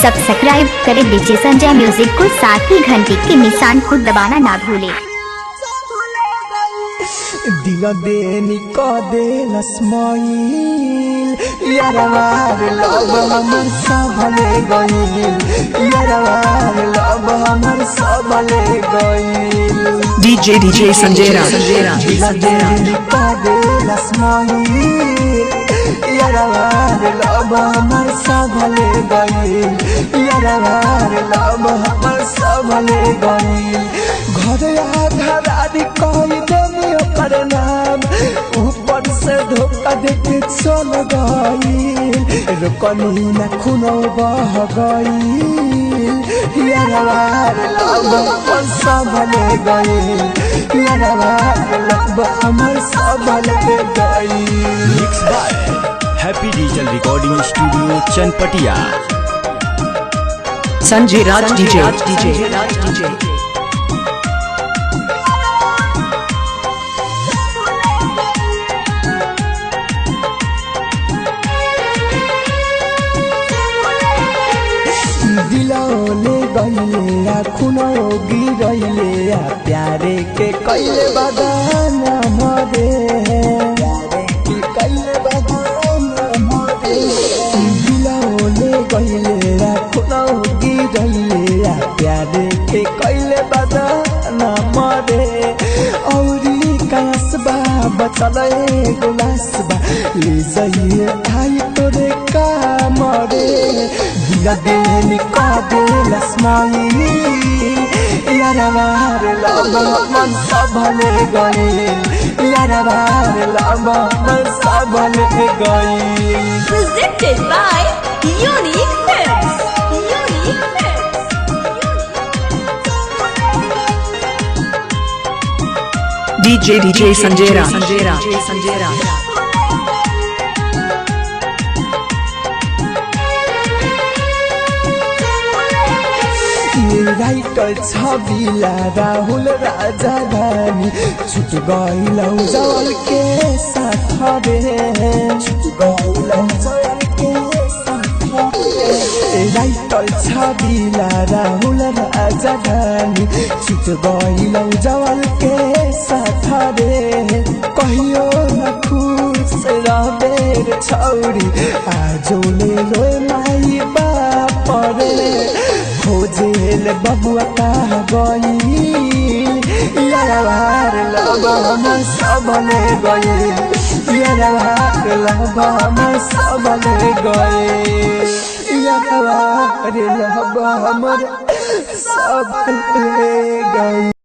Subscribe करें DJ Sanjay music को, साथ ही घंटी के निशान को दबाना ना भूलें। दिल देनी को दे लस्माइल यारवार लब हमर सबले गइल, यारवार लब हमर सबले गइल। डीजे संजय दिल देनी को दे लस्माइल यारवार लब हमर सबले गइल, यारवार लब हमर सबले गइल। घर आधारादी कोई देनी ओकर नाम, ऊपर से धोखा देके चल गइल, रुकनी न खुनो बह गइल, यारवार लब हमर सबले गइल, यारवार लब हमर सबले गइल। Mix by happy digital recording studio Chanpatia. Sanjay Raj DJ. दिलौले गइले खुनो गिरैले, प्यारे के कैले बगाना मरे, प्यारे के कैले बगाना मरे। दिलौले गइले खुनो गिरैले, प्यारे के कैले बगाना मरे। औरी कासबा बचले गुलासबा, ले जाइए आई तोरे काम रे। दिल देनी को दे लस्माइल यारवार लब हमर सबले गइल, यारवार लब हमर सबले गइल। Presented by Unique Films. DJ Sanjay writer Chhabila Rahul Raja Dhani, छुट गइलौ जल के साथ रे, छुट गइलौ जल के साथ रे। राइटर छबिला राहुल राजा धानी, छुट गइलौ जल के साथ रे। कहियो न खुश रहबे छौरी, आजोले रोए माई बाप रे। खोजेल बबुआ कहाँ गइल, यारवार लब हमर सबले गइल, यारवार लब हमर सबले गइल, यारवार लब हमर सबले